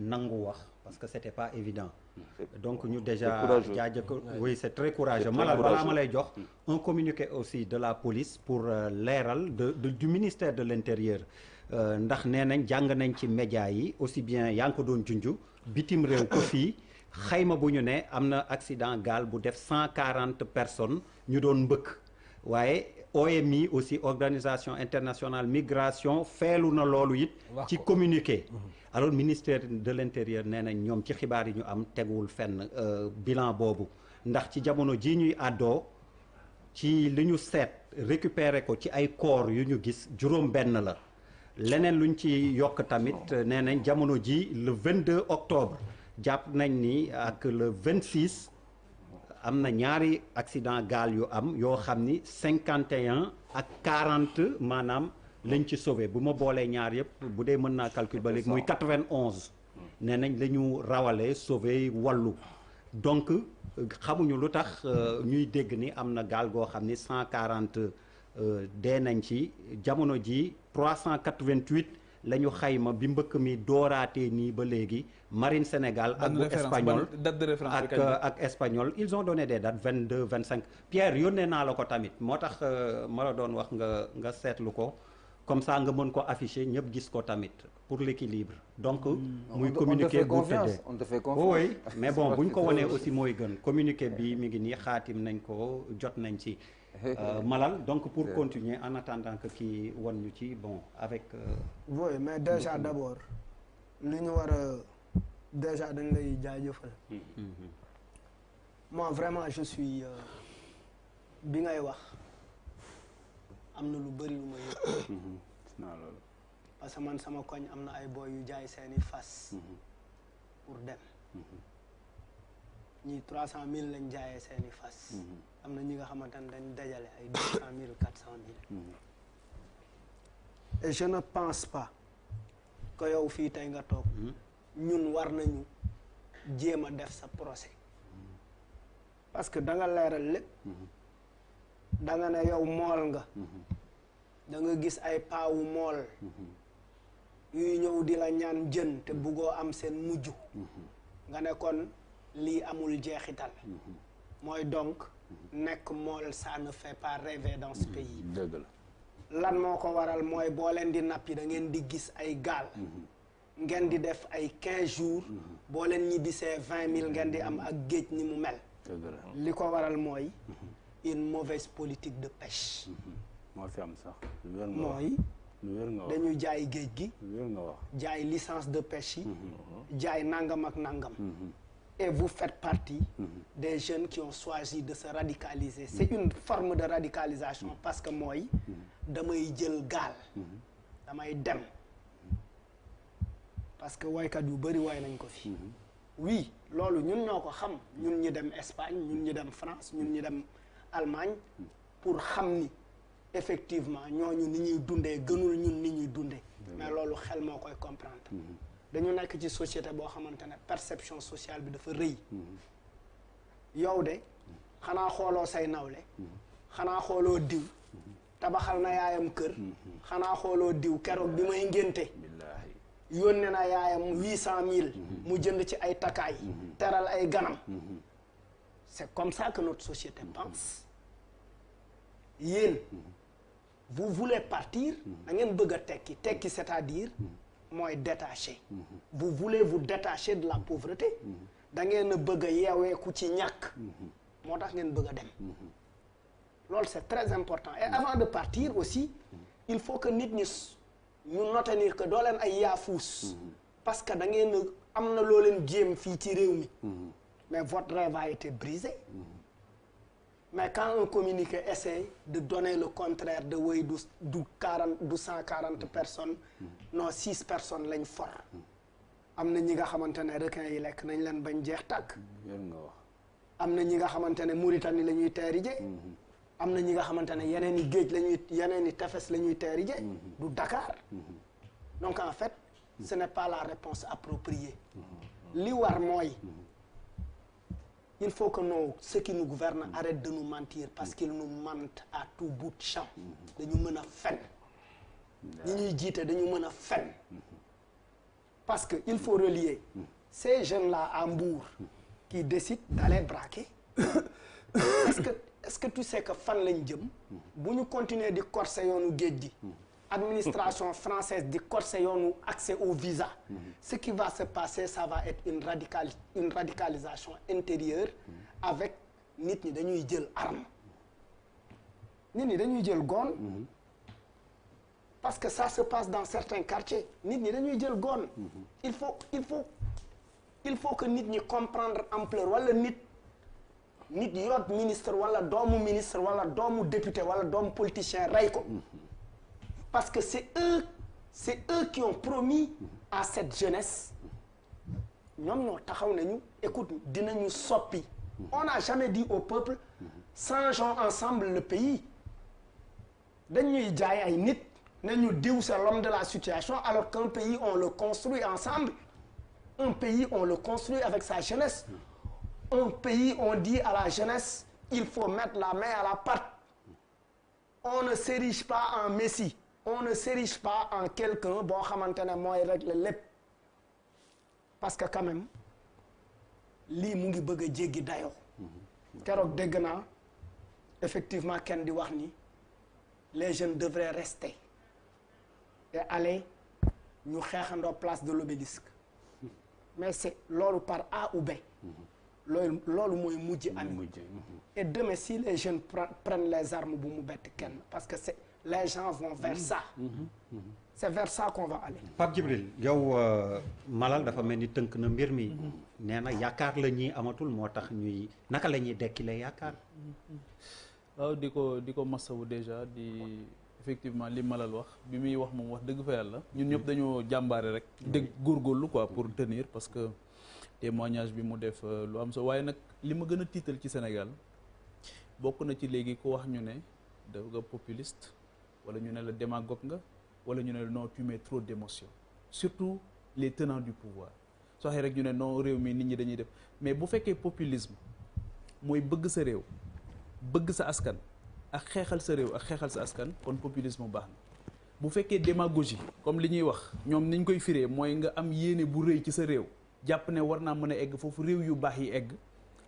nangu wax parce que c'était pas évident donc ñu déjà jaajëf oui c'est très courageux malal balaa ma lay jox un communiqué aussi de la police pour leeral du ministère de l'intérieur ndax nee nañ jàng nañ ci média yi aussi bien yaa ngi ko doon junju bitim réew ko fii xayma bu ñu ne am na accident gaal bu def 140 personnes ñu doon mbëkk waaye OMI aussi organisation internationale migration feelu na loolu it ci communiqué alors ministère de l'intérieur nee nañ ñoom ci xibaar yi ñu am teguwul fenn bilan boobu ndax ci jamono ji ñuy àddoo ci li ñu seet récupérer ko ci ay corps yu ñu gis juróom benn la leneen luñ ci yokk tamit nee nañ jamono ji le 22 octobre jàpp nañ ni ak le 26 am na ñaari accident gaal yu am yoo xam ni 51 ak 40 maanaam lañ ci sauvé bu ma boolee ñaar yëpp bu dee mën naa calcul ba léegi muy 91 nee nañ la ñu rawale sauvé wallu donc xamuñu lu tax ñuy dégg ni am na gaal goo xam ni 140 dee nañ ci jamono ji 388 la ñu xayma bi mbëkk mi dooraatee nii ba léegi Marine Sénégal ak bu espagnol ak espagnol ils ont donné des dates 22 25 Pierre yónnee naa la ko tamit moo tax ma la doon wax nga seetlu ko comme ça nga mën ko afficher ñëpp gis ko tamit pour l'équilibre donc muy communiqué bu tëddee on te fait confiance oui mais bon bu ñu ko wanee aussi mooy gën communiqué bi mi ngi nii xaatim nañ ko jot nañ ci Malal donc pour continuer en attendant que kii wan ñu ci bon avec oui mais déjà d'abord li ñu war a déjà dañ lay jaajëfal moi vraiment je suis bi ngay wax am na lu bëri lu ma yëg loolu parce que man sama koñ am na ay boy yu jaay seeni fas pour dem ñii 300 000 lañ jaayee seeni fas am na ñi nga xamante ne dañ dajale ay 200 000 400 000 et je ne pense pas que yow fii tey nga toog ñun war nañu jéem a def sa procès parce que da nga leeral lépp da nga ne yow mool nga da nga gis ay paawu mool yuy ñëw di la ñaan jën te buggoo am seen mujj nga ne kon lii amul jeexital mooy donc nekk mool ça ne fait pas rêver dans ce pays dëgg la lan moo ko waral mooy boo leen di nappi da ngeen di gis ay gaal ngeen di def ay 15 jours boo leen ñibbisee 20 000 ngeen di am ak géej ni mu mel li ko waral mooy une mauvaise politique de pêche moo fi am sax mooy dañu jaay géej gi jaay licence de pêche yi jaay nangam ak nangam et vous faites partie des jeunes qui ont choisi de se radicaliser c'est une forme de radicalisation parce que mooy damay jël gaal damay dem parce que waykat yu bëri way nañ ko fi oui loolu ñun ñoo ko xam ñun ñi dem Espagne ñun ñi dem France ñun ñi dem Allemagne pour xam ni effectivement ñooñu ni ñuy dundee gënul ñun ni ñuy dundee mais loolu xel moo koy comprendre dañu nekk ci société boo xamante ne perception sociale bi dafa rëy yow de xanaa xooloo say nawle xanaa xooloo diw tabaxal na yaayam kër xanaa xooloo diw keroog bi may ngénte yónnee na yaayam 800 000 mu jënd ci ay takkaay teral ay ganam c'est comme ça que notre société pense yéen vous voulez partir da ngeen bëgg a tekki c'est-à-dire mooy détaché vous voulez vous détacher de la pauvreté da ngeen a bëgg a yeeweeku ci ñàkk moo tax ngeen bëgg a dem loolu c'est très important et avant de partir aussi il faut que nit ñi ñu retenir que doo leen ay yaafuus parce que da ngeen am na loo leen jéem fii ci réew mi mais votre rêve a été brisé mais quand un communiqué essaie de donner le contraire de woy du 140 personnes non 6 personnes lañ for am na ñi nga xamante ne requins yi lekk nañ leen bañ jeex tàkk am na ñi nga xamante ne Mauritanie la ñuy teerije am na ñi nga xamante ne yeneen i géej la ñuy yeneen i tefes la ñuy teerije du Dakar donc en fait ce n'est pas la réponse appropriée li war mooy il faut que ceux qui nous gouvernent arrêtent de nous mentir parce qu'ils nous mentent à tout bout de champ dañu mën a fen ñi ñuy jiite dañu mën a fen parce que il faut relier ces jeunes-là à Mbour qui décident d'aller braquer. Est-ce que tu sais que fan lañ jëm bu ñu continuer di corser yoonu géej gi administration française di corser yoonu accès au visa ce qui va se passer ça va être une radicalisation intérieure avec nit ñi dañuy jël arme nit ñi dañuy jël goon parce que ça se passe dans certains quartiers nit ñi dañuy jël goon il faut que nit ñi comprendre ampleur wala nit yoot ministre wala doomu député wala doomu politicien rey ko parce que c'est eux qui ont promis à cette jeunesse ñoom ñoo taxaw nañu écoute dinañu soppi on n'a jamais dit au peuple changeons ensemble le pays dañuy jaay ay nit nañu diw c'est l'homme de la situation alors qu'un pays on le construit ensemble un pays on le construit avec sa jeunesse un pays on dit à la jeunesse il faut mettre la main à la pâte on ne s'érige pas en messie on ne s'érige pas en quelqu'un boo xamante ne mooy régler lépp parce que quand même lii mu ngi bëgg a jéggi dayoo keroog dégg naa effectivement kenn di wax ni les jeunes devraient rester et aller ñu xeexandoo place de l'obélisque mais c'est loolu par A ou B loolu mooy mujj am et demain si les jeunes prennent les armes bu mu bett kenn parce que c'est les gens vont vers ça c'est vers ça qu'on va aller Pape Djibril yow Malal dafa mel ni tënk na mbir mi nee na yaakaar la ñuy amatul moo tax ñuy naka la ñuy dekkile yaakaar waaw di ko masawu déjà di effectivement li Malal wax bi muy wax moom wax dëgg fa yàlla ñun ñëpp dañoo jàmbaare rek dëgg góorgóorlu quoi pour tenir parce que témoignage bi mu def lu am solo waaye nag li ma gën a tiital ci Sénégal bokk na ci léegi ku wax ñu ne da nga populiste wala ñu ne la démagogue nga wala ñu ne non tu mets trop d'émotion surtout les tenants du pouvoir soo waxee rek ñu ne non réew mi nit ñi dañuy def mais bu fekkee populisme mooy bëgg sa réew bëgg sa askan ak xeexal sa réew ak xeexal sa askan kon populisme baax na bu fekkee démagogie comme li ñuy wax ñoom niñ koy firee mooy nga am yéene bu rëy ci sa réew jàpp ne war naa mën a egg foofu réew yu baax yi egg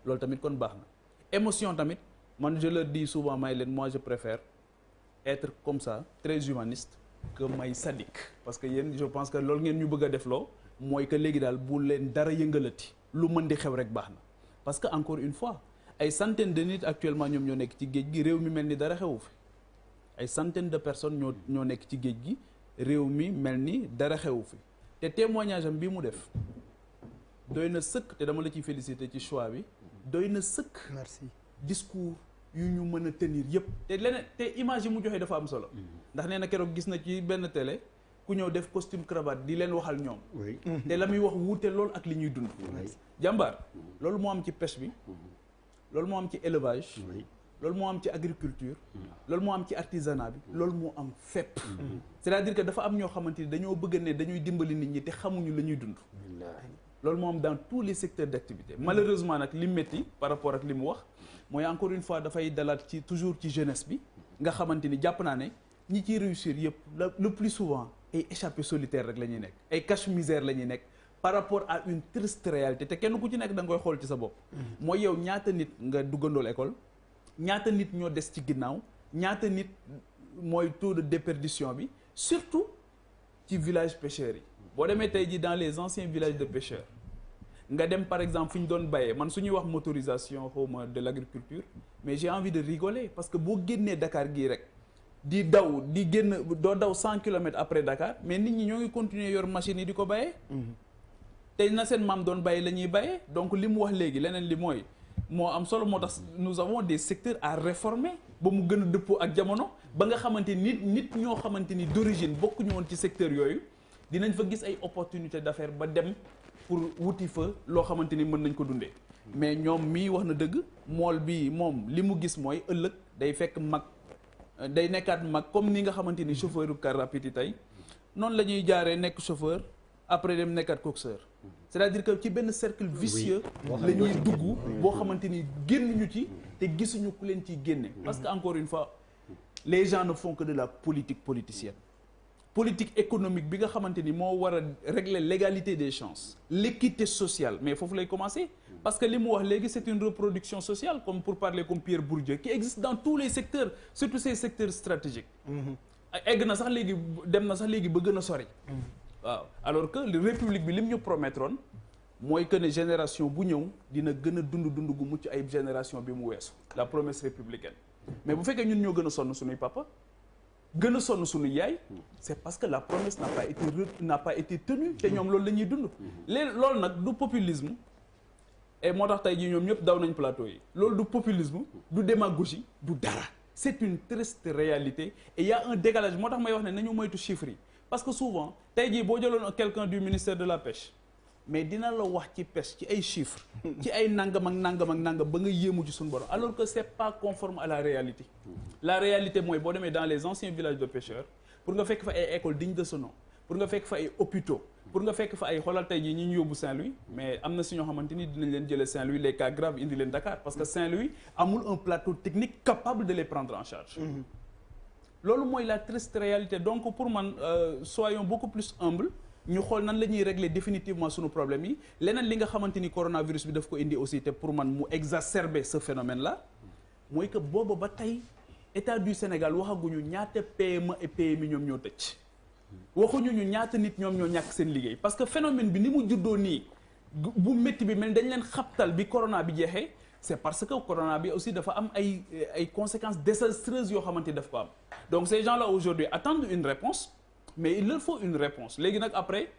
loolu tamit kon baax na émotion tamit man je leur dis souvent may leen moi je préfère être comme ça très humaniste que may sadique parce que yéen je pense que loolu ngeen ñu bëgg a def loo mooy que léegi daal bu leen dara yëngalati lu mën di xew rek baax na parce que encore une fois ay centaines de nit actuellement ñoom ñoo nekk ci géej gi réew mi mel ni dara xewu fi ay centaines de personnes ñoo nekk ci géej gi réew mi mel ni dara xewu fi te témoignage am bii mu def doy na sëkk te dama la ciy féliciter ci choix bi doy na sëkk. merci discours yu ñu mën a tenir yëpp te leneen te image yi mu joxe dafa am solo ndax nee na keroog gis na ci benn télé ku ñëw def costume cravate di leen waxal ñoom te la muy wax wuute loolu ak li ñuy dund jàmbaar loolu moo am ci pêche bi loolu moo am ci élevage loolu moo am ci agriculture loolu moo am ci artisanat bi loolu moo am fépp c'est-à-dire que dafa am ñoo xamante ni dañoo bëgg ne dañuy dimbali nit ñi te xamuñu la ñuy dund loolu moo am dans tous les secteurs d'activité malheureusement nag li métti par rapport ak li mu wax mooy encore une fois dafay dalaat ci toujours ci jeunesse bi nga xamante ni jàpp naa ne ñi ciy réussir yëpp le plus souvent ay échappés solitaires rek la ñuy nekk ay cache-misère la ñuy nekk par rapport à une triste réalité te kenn ku ci nekk da nga koy xool ci sa bopp mooy yow ñaata nit nga duggandool école ñaata nit ñoo des ci ginnaaw ñaata nit mooy taux de déperdition bi surtout ci village pêcheurs yi boo demee tey ji dans les anciens villages de pêcheurs nga dem par exemple fi ñu doon bayee man su ñuy wax motorisation xawma de l'agriculture mais j'ai envie de rigoler parce que boo génnee Dakar gii rek di daw di génn doo daw 100 kilomètres après Dakar mais nit ñi ñoo ngi continuer yor machines yi di ko bayee tey na seen maam doon bayee la ñuy bayee donc li mu wax léegi leneen li mooy moo am solo moo tax nous avons des secteurs à réformer ba mu gën a dëppoo ak jamono ba nga xamante nit ñoo xamante ni d'origine bokkuñu woon ci secteur yooyu dinañ fa gis ay opportunités d'affaires ba dem pour wuti fa loo xamante ni mën nañ ko dundee mais ñoom mii wax na dëgg mool bi moom li mu gis mooy ëllëg day fekk mag day nekkaat mag comme ni nga xamante ni chauffeur u car rapide yi tey noonu la ñuy jaaree nekk chauffeur après dem nekkaat coxeur c'est-à-dire que ci benn cercle vicieux la ñuy dugg boo xamante ni génnuñu ci te gisuñu ku leen ciy génne parce que encore une fois les gens ne font que de la politique politicienne politique économique bi nga xamante ni moo war a régler l'égalité des chances l'équité sociale mais foofu lay commencer parce que li mu wax léegi c'est une reproduction sociale comme pour parler comme Pierre Bourdieu qui existe dans tous les secteurs surtout ces secteurs stratégiques egg na sax léegi dem na sax léegi ba gën a sori waaw alors que la république bi lim ñu promettroon mooy que ne génération bu ñëw dina gën a dund gu mucc ayib génération bi mu weesu la promesse républicaine mais bu fekkee ñun ñoo gën a sonn suñuy papa gën a sonn suñu yaay c'est parce que la promesse n'a pas été tenue te ñoom loolu la ñuy dund loolu nag du populisme et moo tax tey jii ñoom ñëpp daw nañ plateau yi loolu du populisme du démagogie du dara c'est une triste réalité et il y a un décalage moo tax may wax ne nañu moytu chiffres yi parce que souvent tey jii boo jëloon quelqu'un du ministère de la pêche mais dina la wax ci pêche ci ay chiffres ci ay nangam ak nangam ak nangam ba nga yéemu ci suñu borom alors que c'est pas conforme à la réalité mooy boo demee dans les anciens villages de pêcheurs pour nga fekk fa ay écoles dignes de ce nom pour nga fekk fa ay hôpitaux pour nga fekk fa ay xoolal tey jii ñi ñu yóbbu Saint-Louis mais am na si ñoo xamante ni dinañ leen jëlee Saint-Louis les cas graves indi leen Dakar parce que Saint-Louis amul un plateau technique capable de les prendre en charge loolu mooy la triste réalité donc pour man soyons beaucoup plus humbles ñu xool nan la ñuy régler définitivement sunu problème yi leneen li nga xamante ni coronavirus bi daf ko indi aussi te pour man mu exacerber ce phénomène là mooy que booba ba tey état du Sénégal waxaguñu ñaata PME et PMI ñoom ñoo tëj waxuñu ñu ñaata nit ñoom ñoo ñàkk seen liggéey parce que phénomène bi ni mu juddoo nii bu métti bi mel dañ leen xabtal bi corona bi jeexee c'est parce que corona bi aussi dafa am ay conséquences désastreuses yoo xamante ni daf ko am donc ces gens là aujourd'hui attendent une réponse mais il leur faut une réponse léegi nag après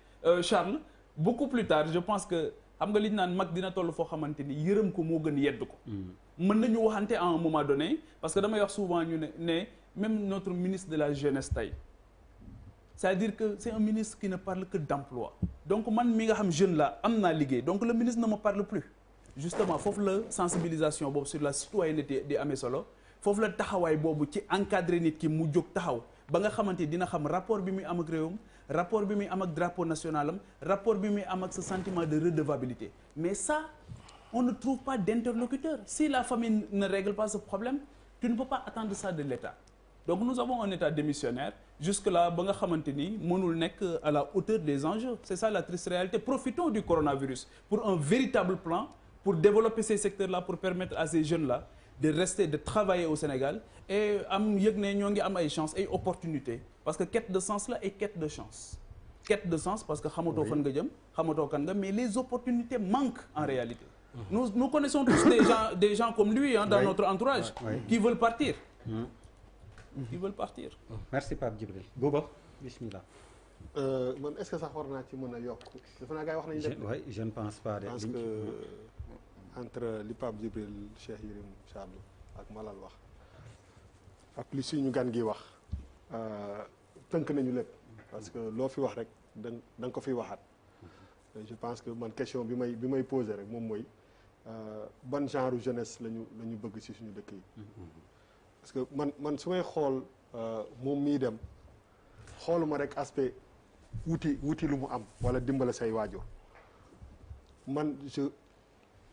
Charles beaucoup plus tard je pense que xam nga li ñu naan mag dina toll foo xamante ni yërëm ko moo gën yedd ko mën nañu waxante à un moment donné parce que damay wax souvent ñu ne même notre ministre de la jeunesse tey c'est-à-dire que c'est un ministre qui ne parle que d'emploi donc man mi nga xam jeune la am naa liggéey donc le ministre ne me parle plus justement foofu la sensibilisation boobu sur la citoyenneté di amee solo foofu la taxawaay boobu ci encadrer nit ki mu jóg taxaw ba nga xamante dina xam rapport bi muy am ak réewam rapport bi muy am ak drapeau national am rapport bi muy am ak ce sentiment de redevabilité mais ça on ne trouve pas d'interlocuteur si la famille ne règle pas ce problème tu ne peux pas attendre ça de l'État donc nous avons un État démissionnaire jusque là ba nga xamante ni mënul nekk à la hauteur des enjeux c'est ça la triste réalité profitons du coronavirus pour un véritable plan pour développer ces secteurs-là pour permettre à ces jeunes-là de rester de travailler au Sénégal et am yëg ne ñoo ngi am ay chance ay opportunités parce que quête de sens là et quête de chance quête de sens parce que xamatoo fan nga jëm xamatoo kan nga mais les opportunités manquent en réalité nous connaissons tous des gens comme lui dans notre entourage qui veulent partir merci Pape Djibril Bouba bismillah man est-ce que sax war naa ci mën a yokk dafa naa gars yi wax nañu lépp oui je ne pense pas parce que entre li Pape Djibril Cheikh Yérim Charles ak Malal wax ak li suñu gan gi wax tënk nañu lépp parce que loo fi wax rek da nga ko fiy waxaat je pense que man question bi may poser rek moom mooy ban genre jeunesse la ñu bëgg ci suñu dëkk yi parce que man su may xool moom mii dem xooluma rek aspect wuti lu mu am wala dimbale say waajur man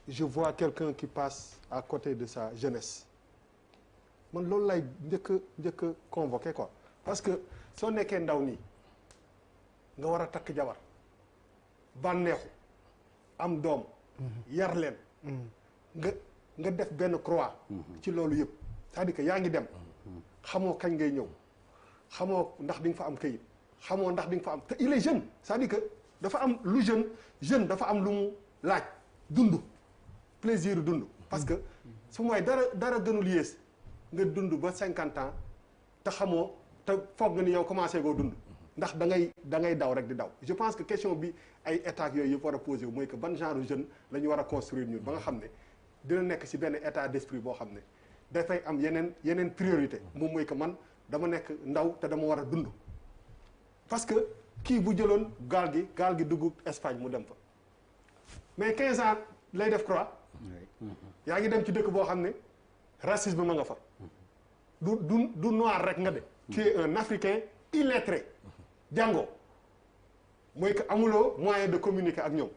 je vois quelqu'un qui passe à côté de sa jeunesse man loolu lay njëkk a convoqué quoi parce que soo nekkee ndaw nii nga war a takk jabar bànneexu am doom yar leen nga def benn croix ci loolu yëpp c'est-à-dire que yaa ngi dem xamoo kañ ngay ñëw xamoo ndax di nga fa am kayit xamoo ndax di nga fa am te il est jeune c'est-à-dire que dafa am lu jeune dafa am lu mu laaj dund plaisir dund parce que su mooy dara gënul yées nga dund ba 50 ans te xamoo te foog nga ni yow commencé koo dund ndax da ngay daw rek di daw je pense que question bi ay état yooyu yëpp war a posé wu mooy que ban genre jeune la ñu war a construire ñun ba nga xam ne dina nekk ci benn état d'esprit boo xam ne dafay am yeneen priorité moom mooy que man dama nekk ndaw te dama war a dund parce que kii bu jëloon gaal gi dugg Espagne mu dem fa mais 15 ans lay def croix yaa ngi dem ci dëkk boo xam ne racisme ma nga fa du noir rek nga de tu es un Africain illettré jàngoo mooy que amuloo moyen de communiquer ak ñoom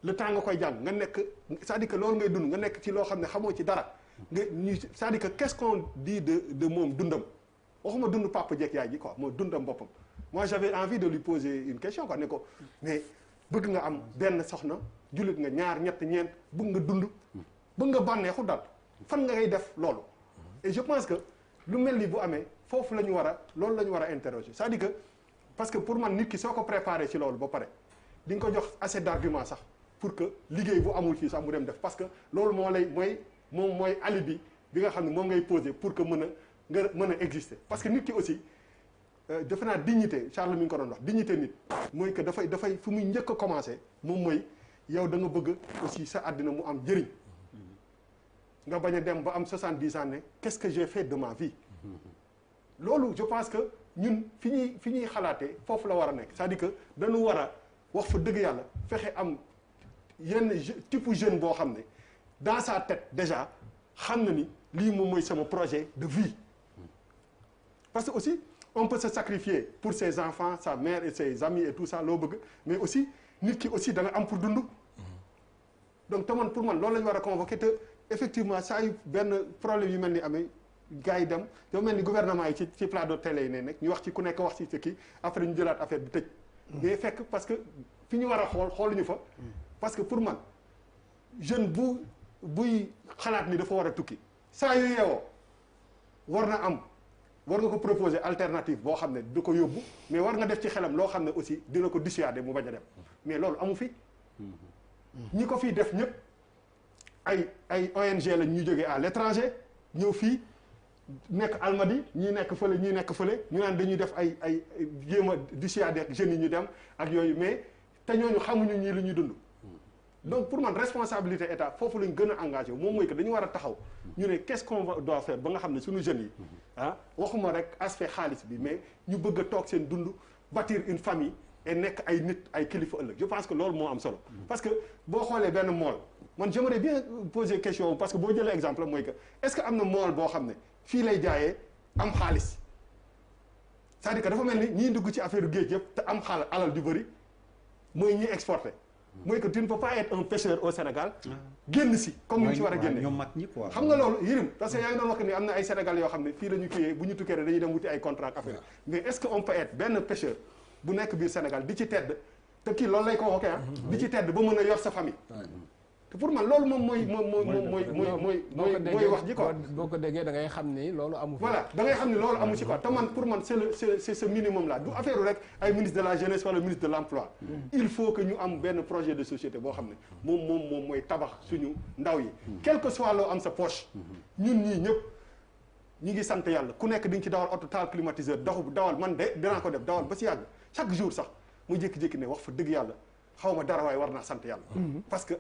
le temps nga koy jàng nga nekk c'est-à-dire que loolu ngay dund nga nekk ci loo xam ne xamoo ci dara nga ñu c'est-à-dire que qu'est-ce qu'on dit de moom dundam waxuma dund papa jeeg yaay ji quoi moo dundam boppam moi j'avais envie de lui poser une question quoi ne ko mais bëgg nga am benn soxna jullit nga ñaar ñett ñeent bëgg nga dund bëgg nga bànneexu daal fan nga ngay def loolu et je pense que lu mel ni bu amee foofu la ñu war a loolu la ñu war a interroger c'est-à-dire que parce que pour man nit ki soo ko préparé ci loolu ba pare di nga ko jox assez d'arguments sax pour que liggéey bu amul fii sax mu dem def parce que loolu moo lay mooy alibi bi nga xam ne moom ngay poser pour que mën a exister parce que nit ki aussi defe naa dignité Charles mi ngi ko doon wax dignité nit mooy que dafay fu muy njëkk a commencer moom mooy yow da nga bëgg aussi sa àddina mu am njëriñ nga bañ a dem ba am 70 ans ne qu'est-ce que j'ai fait de ma vie loolu je pense que ñun fi ñuy xalaatee foofu la war a nekk c'est-à-dire que dañu war a wax fa dëgg yàlla fexe am yenn type jeune boo xam ne dans sa tête déjà xam na ni lii moom mooy sama projet de vie parce que aussi on peut se sacrifier pour ses enfants sa mère et ses amis et tout ça loo bëgg mais aussi nit ki aussi da nga am pour dund donc te man pour man loolu la ñu war a convoquer te effectivement saa yu benn problème yu mel ni amee gars yi dem yow mel ni gouvernement yi ci plateau télé yi ne nekk ñu wax ci ku nekk wax ci kii après ñu jëlaat affaire bi tëj mais fekk parce que fi ñu war a xooluñu fa parce que pour man jeune buy xalaat ni dafa war a tukki saa yu yeewoo war nga ko proposer alternative boo xam ne du ko yóbbu mais war nga def ci xelam loo xam ne aussi dina ko dissuader mu bañ a dem mais loolu amu fi ñi ko fii def ñëpp ay ONG la ñu jógee à l'étranger ñëw fii nekk Almadi ñii nekk fële ñu naan dañuy def ay jéem a dissuader ak jeunes yi ñu dem ak yooyu mais te ñooñu xamuñu ñii lu ñuy dund donc pour man responsabilité état foofu lañ gën a engagé moom mooy que dañu war a taxaw ñu ne qu'est-ce qu'on doit faire ba nga xam ne suñu jeunes yi waxuma rek aspect xaalis bi mais ñu bëgg a toog seen dund bâtir une famille et nekk ay nit ay kilifa ëllëg je pense que loolu moo am solo parce que boo xoolee benn mool man j'aimerais bien poser question parce que boo jëlee exemple mooy que est-ce que am na mool boo xam ne fii lay jaayee am xaalis c'est-à-dire que dafa mel ni ñiy dugg ci affaire géej yëpp te am alal du bëri mooy ñiy exporter mooy que tu ne peux pas être un pêcheur au Sénégal génn si comme ni ñu ci war a génne xam nga loolu yërim parce que yaa ngi doon wax ni am na ay Sénégal yoo xam ne fii la ñu kiyee bu ñu tukkee dañuy dem wuti ay contrat ak affaire mais est-ce que on peut être benn pêcheur bu nekk biir Sénégal di ci tedd te kii loolu lay convoqué di ci tedd ba mën a yor sa famille te pour man loolu moom mooy wax ji quoi boo ko déggee da ngay xam ni loolu amu voilà da ngay xam ni loolu amu ci quoi te man pour man c'est ce minimum là du affaire rek ay ministre de la jeunesse wala ministre de l'emploi il faut que ñu am benn projet de société boo xam ne moom mooy tabax suñu ndaw yi quel que soit loo am sa poche ñun ñii ñëpp ñi ngi sant yàlla ku nekk di nga ci dawal auto taal climatiseur dawal man de dinaa ko def dawal ba si yàgg chaque jour sax muy jékki-jékki ne wax fa dëgg yàlla xaw ma dara waaye war naa sant yàlla parce que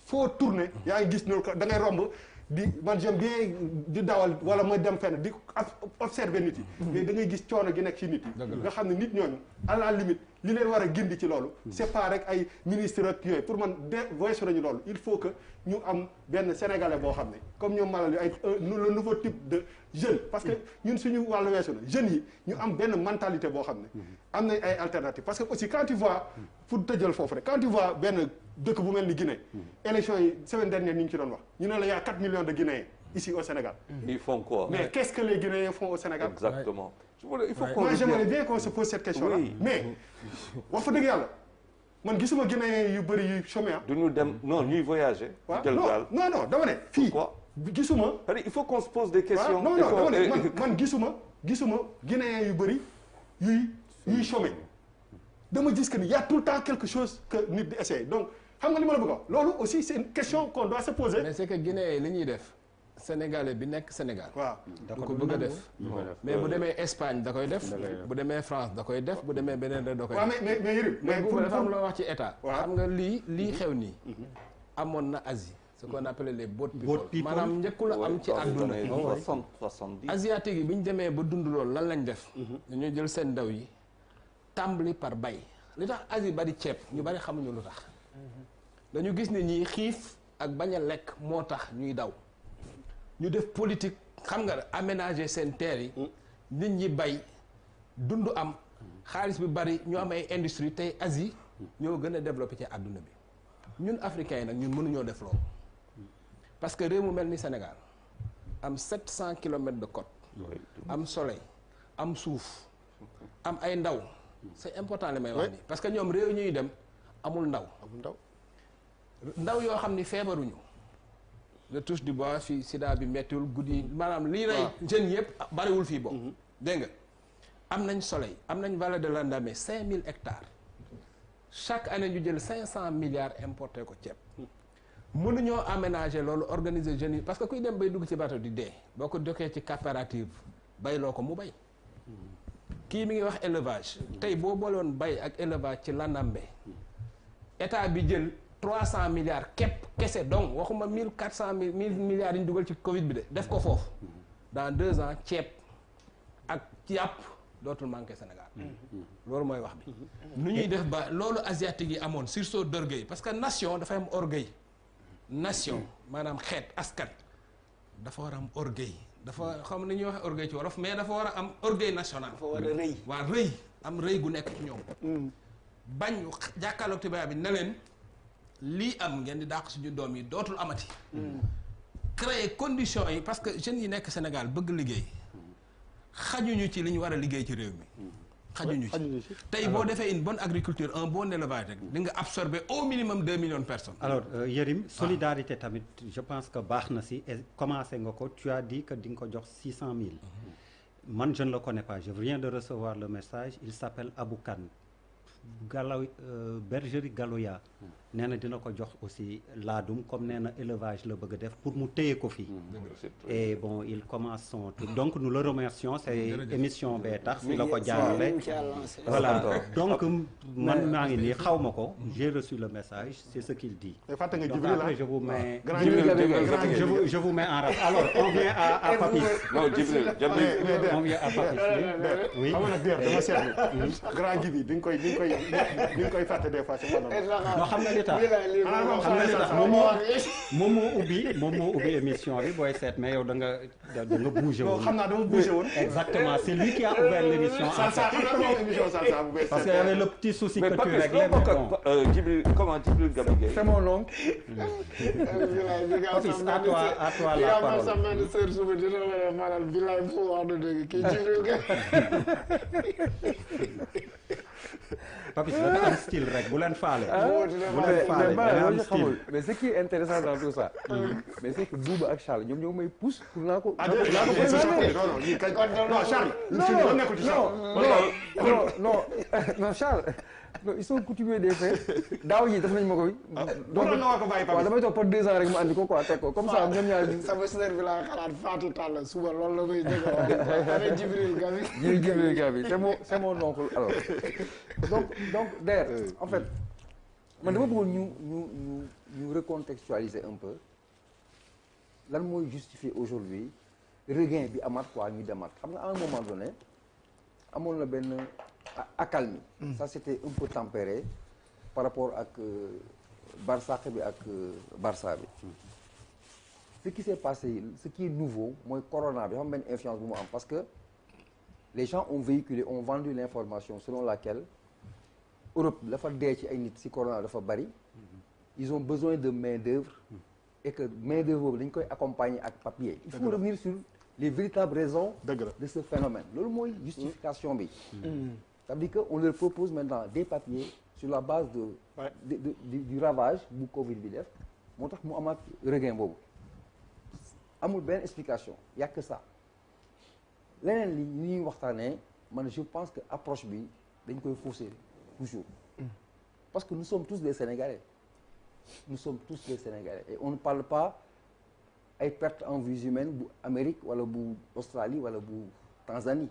foo tourner yaa ngi gis noonu da ngay romb di man j'aime bien di dawal wala mooy dem fenn di observer nit yi mais da ngay gis coono gi nekk ci nit yi nga xam ne nit ñooñu à la limite li leen war a gindi ci loolu c'est pas rek ay ministre ak yooyu pour man weesu nañu loolu il faut que ñu am benn sénégalais boo xam ne comme ñoom malal ay le nouveau type de jeune parce que ñun suñu wàllu weesu na jeunes yi ñu am benn mentalité boo xam ne am nañ ay alternatives parce que aussi quand tu vois pour tëjal foofu rek quand tu vois benn dëkk bu mel ni Guinée élection yi semaine dernière ñu ngi ci doon wax ñu ne la y a 4 millions de Guinéens ici au Sénégal ils font quoi mais qu'est-ce que les Guinéens font au Sénégal exactement il faut moi j'aimerais bien qu'on se pose cette question là mais wax fa dëgg yàlla man gisuma Guinéens yu bëri yuy chômer du ñu dem non ñuy voyager non dama ne fii gisuma il faut qu'on se pose des questions non dama ne man gisuma Guinéens yu bëri yuy chômer dama gis que ni y a tout le temps quelque chose que nit di essayer donc xam nga li ma la bëgg a wax loolu aussi c'est une question qu'on doit se poser mais c'est que Guinéens li ñuy def Sénégalais bi nekk Sénégal waaw du ko bëgg a def mais bu demee Espagne da koy def bu demee France da koy def bu demee beneen da koy def mais Yérim mais bu dafa am loo wax ci état xam nga lii xew nii amoon na Asie ce qu'on appelle les boat people maanaam njëkkul a am ci àdduna asiatique yi bi ñu demee ba dund loolu lan lañ def dañoo jël seen ndaw yi tàmbali par bay li tax Asie bari ceeb ñu bari xamuñu lu tax dañu gis ne ñii xiif ak bañ a lekk moo tax ñuy daw ñu def politique xam nga aménager seen terre yi nit ñi bay dund am xaalis bi bari ñu am ay industrie tey Asie ñoo gën a développé ci àdduna bi ñun africains yi nag ñun mënuñoo def loolu parce que réew mu mel ni Sénégal am 700 kilomètres de côte am soleil am suuf am ay ndaw c'est important li may wax nii parce que ñoom réew ñuy dem amul ndaw ndaw yoo xam ni feebaruñu le touche du bois fii sida bi mettiwul guddi maanaam lii rey jeunes yëpp bariwul fii boobu dégg nga am nañ soleil am nañ vallée de l'Andamé 5000 hectares chaque année ñu jël 500 milliards importé ko ceeb mënuñoo aménager loolu organiser jeunes yi parce que kuy dem bay dugg ci bateau di dee boo ko dokkee ci coopérative bayloo ko mu bay kii mi ngi wax élevage tey boo booloon bay ak élevage ci Landambé état bi jël 300 milliards képp kese donc waxuma 1400 milliards yi ñu dugal ci Covid bi de def ko foofu dans 2 ans ceeb ak yàpp dootul manqué Sénégal loolu mooy wax bi nu ñuy def ba loolu asiatique yi amoon sursaut d'orgueil parce que nation dafay am orgueil nation maanaam xeet askan dafa war a am orgueil dafa xam ne ñuy wax orgueil ci wolof mais dafa war a am orgueil national dafa war a rëy waa rëy am rëy gu nekk ci ñoom bañ jàkkaarloog tubaab bi ne leen lii am ngeen di dàq suñu doom yi dootul amati créer conditions yi parce que jeunes yi nekk Sénégal bëgg liggéey xajuñu ci li ñu war a liggéey ci réew mi xajuñu ci tey boo defee une bonne agriculture un bon élevage rek di nga absorber au minimum 2 millions de personnes. alors Yérim solidarité tamit je pense que baax na si et commencé nga ko tu as dit que di nga ko jox 600 000 man je ne le connais pas je viens de recevoir le message il s'appelle Abou Kane bergerie Galoya nee na dina ko jox aussi laadum comme nee na élevage la bëgg a def pour mu téye ko fii et bon il commence son truc donc nous le remercions c'est émission bee tax fi la ko jaarale voilà donc man maa ngi nii xaw ma ko j'ai reçu le message c'est ce qu'il dit donc après je vous mets je vous mets en rap alors on vient à Papis non Djibril on vient à Papis oui xam nga nag dama seetlu grand ji bi di nga koy fàtte des fois ci kanam non xam nga li tax xam nga li tax moom moo ubbi émission bi booy seet mais yow da nga bougé woon. xam naa dama bougé woon. exactement c'est lui qui a ouvert l'émission. parce que y avait le petit souci que tu réglais. Djibril comment Djibril Gamigué. c'est mon oncle. Papis à toi la parole. Papis dafa am style rek bu leen faale. bu leen faale da am style. mais ce qui est intéressant dans tout ça. mais c'est que Bouba ak Charles ñoom ñoo may pousse pour naa ko. non Charles. non Charles. non ils sont coutumiers des faits daaw yi def nañ ma koy. donc waaw damay toog par 2 ans rek ma andi ko quoi teg ko comme ça ñoom ñaar. sama sœur bi laa xalaat Fatou Tall suba loolu la koy dégg avec Djibril Gabi. Djibril Gabi c'est mon oncle alors. donc d'ailleurs en fait man dama bëggoon ñu recontextualiser un peu lan mooy justifier aujourd'hui regain bi amaat quoi ñu demaat xam nga à un moment donné amoon na benn accalmie. Ça c'était un peu tempéré par rapport ak Barsaq bi ak Barça bi. Ce qui s'est passé ce qui est nouveau mooy corona bi xam benn influence bu mu am parce que les gens ont véhiculé ont vendu l'information selon laquelle Europe dafa dee ci ay nit ci corona dafa bari ils ont besoin de main d'œuvre et que main d'œuvre boobu dañ koy accompagner ak papier. Il faut revenir sur les véritables raisons de ce phénomène loolu mooy justification bi. Ça veut dire qu'on leur propose maintenant des papiers sur la base du ravage bu Covid bi def moo tax mu amaat regain boobu amul benn explication y a que ça leneen li ñuy waxtaanee man je pense que approche bi dañ koy fausser toujours parce que nous sommes tous des Sénégalais et on ne parle pas ay pertes en vies humaines bu Amérique wala bu Australie wala bu Tanzanie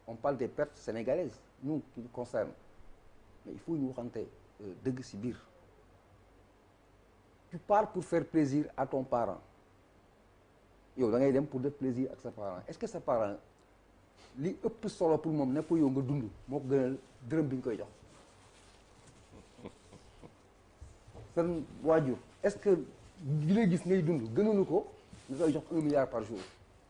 on parle des pertes sénégalaises nous qui nous concerne mais il faut ñu waxante dëgg ci biir tu pars pour faire plaisir à ton parent yow da ngay dem pour def plaisir ak sa parent est-ce que sa parent li ëpp solo pour moom nekk yow nga dund moo ko gënal dërëm bi ñu koy jox seen waajur est-ce que li lay gis ngay dund gënalu ko nga koy jox 1 milliard par jour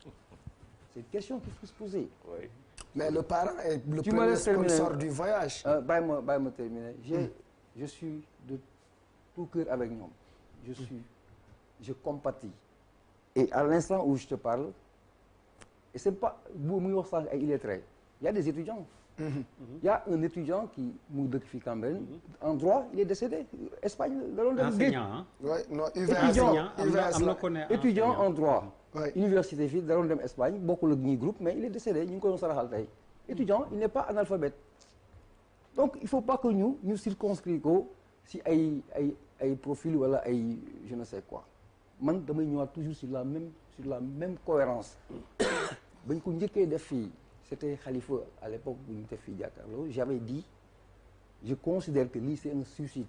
c'est une question qu'il faut se poser. Oui. Mais le parent est le premier sponsor du voyage. bàyyi ma terminer. Je suis de tout cœur avec ñoom. Je compatis. Et à l'instant où je te parle, et c'est pas bu muy wax sànq ay illettrés, il y a des étudiants Il y a un étudiant qui mu dëkk fii Cambérène en droit il est décédé Espagne da doon dem géej. Étudiant en droit. Université fii da doon dem Espagne bokkul ak ñi groupe mais il est décédé ñu ngi ko doon saraxal tey. Étudiant il n'est pas analphabète donc il faut pas que ñu circonscrire ko si ay profil wala ay je ne sais quoi man damay ñëwaat toujours sur la même cohérence bañ ko njëkkee def fii c'était Khalifa à l'époque bu ñu def fii jàkkaarloo j'avais dit je considère que lii c'est un suicide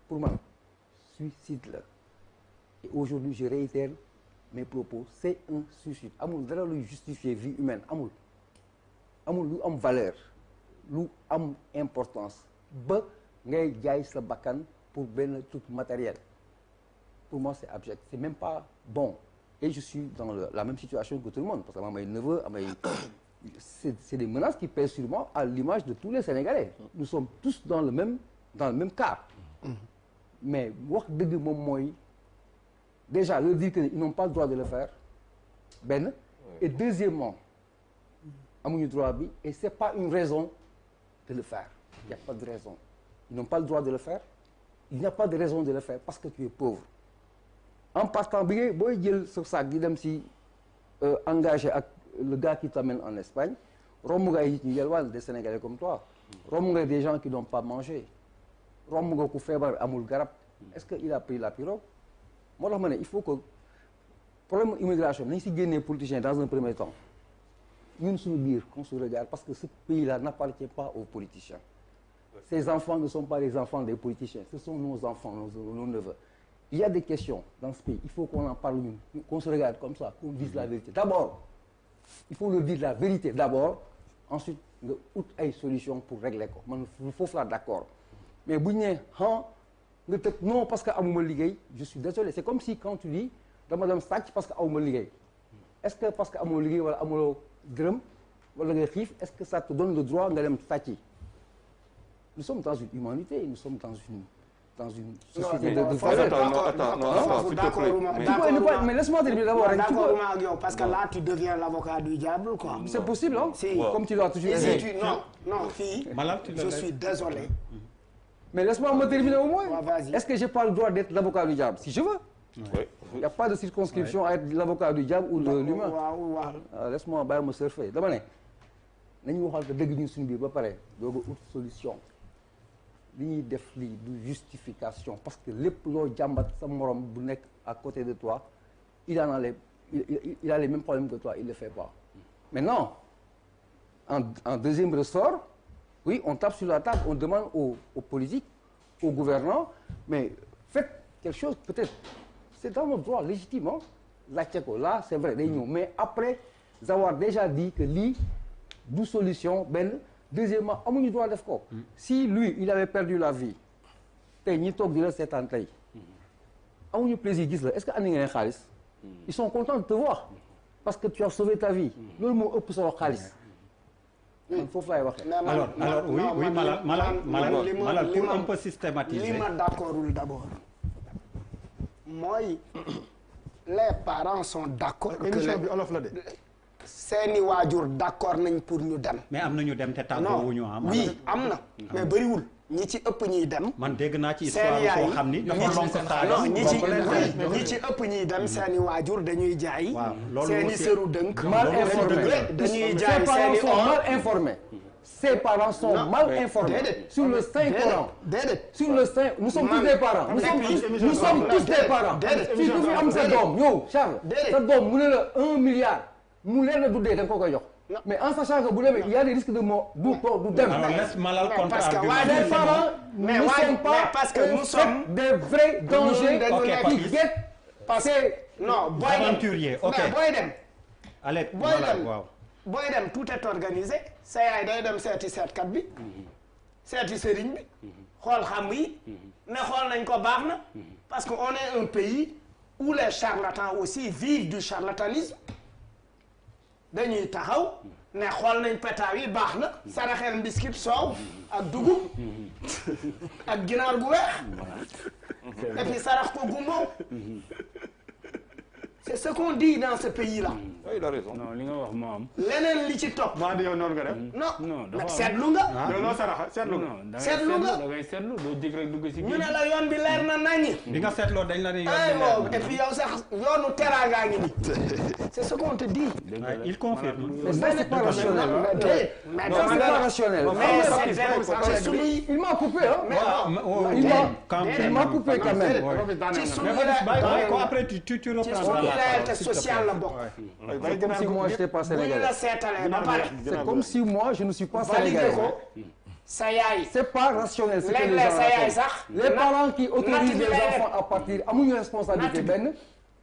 pour moi suicide la et aujourd'hui je réitère mes propos c'est un suicide amul dara luy justifier vie humaine amul lu am valeur lu am importance ba ngay jaay sa bakkan pour benn truc matériel pour moi c'est abject c'est même pas bon et je suis dans la même situation que tout le monde parce que am ay neveu am ay c'est des menaces qui pèsent sur moi à l'image de tous les Sénégalais nous sommes tous dans le même cas mais wax dëgg moom mooy déjà leur dire que ils n'ont pas le droit de le faire benn et deuxièmement amuñu droit bi et c'est pas une raison de le faire il n'y a pas de raison ils n'ont pas le droit de le faire il n'y a pas de raison de le faire parce que tu es pauvre en partant bi ngay booy jël sa sac di dem si engagé ak le gars qui t'amène en Espagne romb nga ay nit ñu yelwaan des Sénégalais comme toi romb nga des gens qui n'ont pas mangé romb nga ku feebar amul garab est-ce que il a pris la pirogue moo tax ma ne il faut que problème immigration nañ si génnee politiciens dans un premier temps ñun suñu biir qu'on se regarde parce que ce pays-là n'appartient pas aux politiciens ces enfants ne sont pas les enfants des politiciens ce sont nos enfants nos neveux il y a des questions dans ce pays il faut qu'on en parle ñun qu'on se regarde comme ça qu'on dise la vérité d'abord il faut leur dire la vérité d'abord ensuite nga ut ay solutions pour régler ko man foofu laa d'accord mais bu ñu nee nga tëb non parce que amuma liggéey je suis désolé c'est comme si quand tu dis dama dem sàcc parce que amuma liggéey est-ce que parce que amoo liggéey wala amuloo dërëm wala nga xiif est-ce que ça te donne le droit nga dem sàcc nous sommes dans une humanité nous sommes dans une société de mais laisse-moi terminer d'abord d'accord ak yow parce que là tu deviens l'avocat du diable quoi c'est possible hein si comme tu l'as toujours dit non fii je suis désolé mais laisse-moi me terminer au moins vas-y. Est-ce que j'ai pas le droit d'être l'avocat du diable si je veux il y a pas de circonscription à être l'avocat du diable ou de l'humain laisse-moi bàyyi ma surfer dama ne nañu waxal que dëgg ñun suñu biir ba pare dooga ut solution li ñuy def lii du justification parce que lépp loo jàmbat sa morom bu nekk à côté de toi il a les mêmes problèmes que toi il le fait pas maintenant en deuxième ressort oui on tape sur la table on demande aux politiques aux gouvernants mais faites quelque chose peut-être c'est dans notre droit légitimement laajte ko là c'est vrai day ñëw mais après avoir déjà dit que lii du solution benn deuxièmement amuñu droit def ko si lui il avait perdu la vie tey ñi toog di la seetaan tey amuñu plaisir gis la est-ce que andi nga leen xaalis ils sont contents de te voir parce que tu as sauvé ta vie loolu moo ëpp solo xaalis man foofu laay waxee alors oui Malal pour un peu systématiser li ma d'accordul d'abord mooy les parents sont d'accord que émission bi olof la de seeni waajur d'accord nañ pour ñu dem mais am na ñu dem te tàggoowuñu oui am na mais bëriwul ñi ci ëpp ñiy dem man dégg naa ci histoire koo xam ni dafa lonk xaalis ñi ci ëpp ñiy dem seeni waajur dañuy jaay seeni sëru dënk mal informé dañuy jaay seeni mal informé ses parents sont mal informés sur le Saint-Coran. Sur le Saint, nous sommes tous des parents. Nous sommes tous des parents. Si tu am sa doom yow Charles sa doom mu ne la 1 milliard mu leer na du dee da nga ko koy jox. mais en sachant que bu demee il y a des risques de mort du dem. alors laisse Malal contre-argument. Les parents ne sont pas parce que nous sommes des vrais dangers qui guettent. Non booy dem aventurier ok booy dem. allez Malal waaw. booy dem tout est organisé sa yaay day dem seeti seetkat bi seeti sëriñ bi xool xam yi ne xool nañ ko baax na parce que on est un pays où les charlatans aussi vivent du charlatanisme dañuy taxaw ne xool nañ pétaaw yi baax na saraxel biscuit soow ak dugub ak ginaar gu weex et puis sarax ko gumbo c'est ce qu'on dit dans ce pays là il a raison. non li nga wax moo am. leneen li ci topp. maa di yow noonu nga def. non dafa seetlu nga. yow loo saraxa seetlu nga. non seetlu nga da ngay seetlu doo jig rek dugg si. ñu ne la yoon bi leer na nañi. bi nga seetloo dañ la ne yoon ay bi wow leer et puis yow sax yoonu teraanga ngi nii. c'est ce qu'on te dit. il confirme. Mais ça, c'est pas rationnel. mais Ça, c'est pas rationnel. c'est suñuy. Il m'a coupé, hein. Il m'a coupé quand même. ci suñu après tu reprends la réalité sociale la bokk. C'est comme si moi, je n'étais pas bu ñu sénégalais. la seetalee ba pare. C'est comme si moi, je ne suis pas validé sénégalais. ko sa yaay. C'est pas rationnel ce que les léeg-léeg gens sa yaay racontent. sax. Les parents qui autorisent bi les lay enfants à partir amuñu responsabilité benn.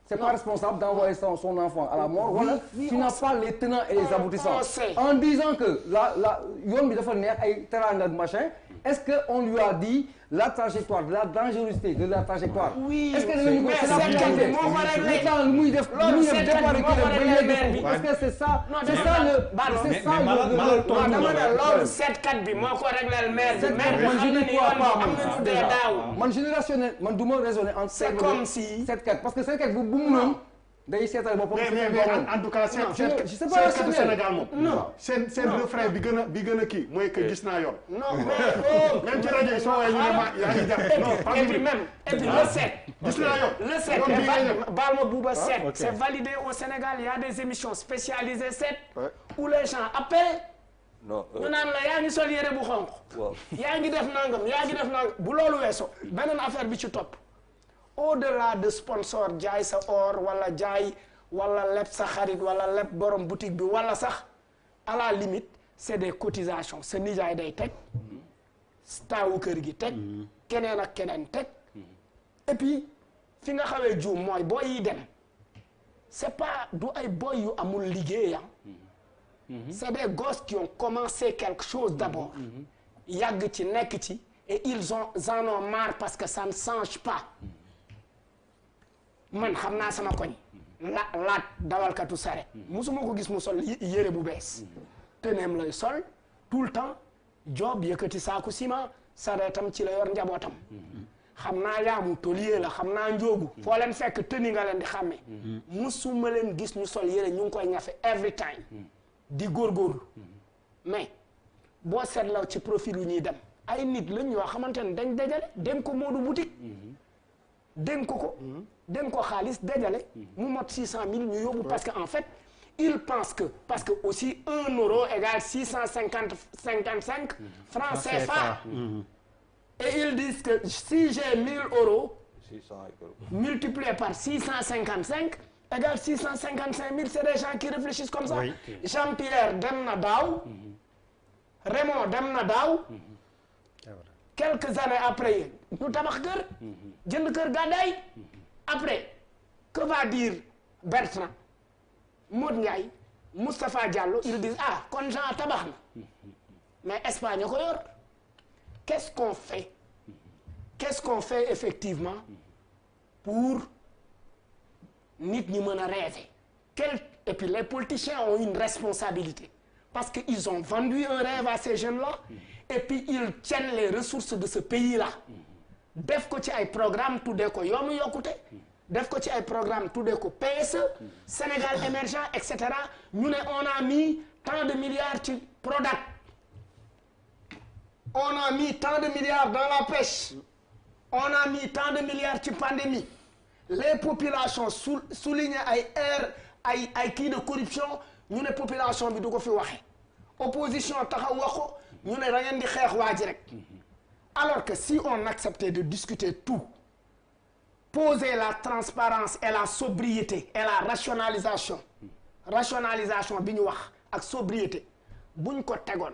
C'est pas responsable d'envoyer son enfant à la mort. Voilà, tu n'as pas les tenants et les aboutissants. En disant que la yoon bi dafa neex ay teranga machin, est-ce que on lui a dit la trajectoire de la dangerosité de la trajectoire? Oui, est-ce que dinañu ko mais c'est la finalité. moo ko réglé. Le temps lu muy def départ est-ce que c'est ça? C'est ça non dama ne loolu seetkat bi moo ko réglé maire bi. maire bi xam na ni yoon bi am na ñu dee daaw. man générationnel man du ma raisonner en c'est comme si seetkat parce que seetkat bu munoon day seetal boppam. mais en tout cas je sais pas seetkatu Sénégal moom. non seen refrain bi gën a kii mooy que gis naa yoon. non mais même ci rajo yi soo woowee ñu ne ma yaa ngi jàpp. non et puis même et puis le seet. gis naa yoon. le seet baal ma buuba seet. c'est validé au Sénégal il y a des émissions spécialisées seet. où les gens appellent. non ñu naan la yaa ngi sol yére bu xonq. waaw yaa ngi def nangam yaa ngi def nangam bu loolu weesoo beneen affaire bi ci topp. au-delà de sponsor jaay sa or wala jaay wala leb sa xarit wala leb borom boutique bi wala sax à la limite c'est des cotisations sa nijaay day teg taawu kër gi teg keneen ak keneen teg et puis fi nga xawee juum mooy booy yi dem c'est pas du ay boy yu amul liggéey c'est des gosses qui ont commencé quelque chose d'abord yàgg ci nekk ci et ils en ont marre parce que ça ne change pas. man xam naa sama koñ laat dawalkatu saret musuma ko gis mu sol yére bu bees teneem lay sol tout le temps job yëkkati saaku ciment saretam ci la yor njabootam xam naa yaamu tolier la xam naa njóogu foo leen fekk tëni nga leen di xàmme musuma leen gis ñu sol yére ñu ngi koy ñafe every time di góorgóorlu mais boo seetloo ci profil yu ñuy dem ay nit lañ yoo xamante ne dañ dajale dem ko Modou boutique dénk ko xaalis dajale mu mot 600 000 ñu yóbbu parce que en fait ils pensent que parce que aussi 1 euro égale 655 francs CFA et ils disent que si j'ai 1000 euros 600 multiplié par 655 égale 655 000 c'est des gens qui réfléchissent comme ça. Jean-Pierre dem na daaw Raymond dem na daaw quelques années après ñu tabax kër jënd kër gàddaay après que va dire Bertrand Maud Ndiaye Moustapha Diallo ils disent ah kon Jean tabax na mais Espagne ko yor qu'est-ce qu'on fait effectivement pour nit ñi mën a rêver et puis les politiciens ont une responsabilité parce que ils ont vendu un rêve à ces jeunes-là et puis ils tiennent les ressources de ce pays-là def ko ci ay programme tuddee ko yoonu yokkute def ko ci ay programme tuddee ko PSE Sénégal émergent et cetera ñu ne on a mis tant de milliards ci Prodac on a mis tant de milliards dans la pêche on a mis tant de milliards ci pandémie les populations souligné ay kii de corruption ñu ne population bi du ko fi waxe opposition taxaw wax ko ñu ne da ngeen di xeex waa ji rek alors que si on acceptait de discuter tout poser la transparence et la sobriété et la rationalisation bi ñu wax ak sobriété buñ ko tegoon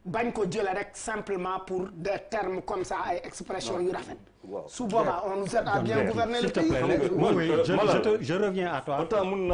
bañ ko jële rek simplement pour des termes comme ça ay expressions yu rafet su boobaa on nous aide à bien gouverner le pays. Je reviens à toi.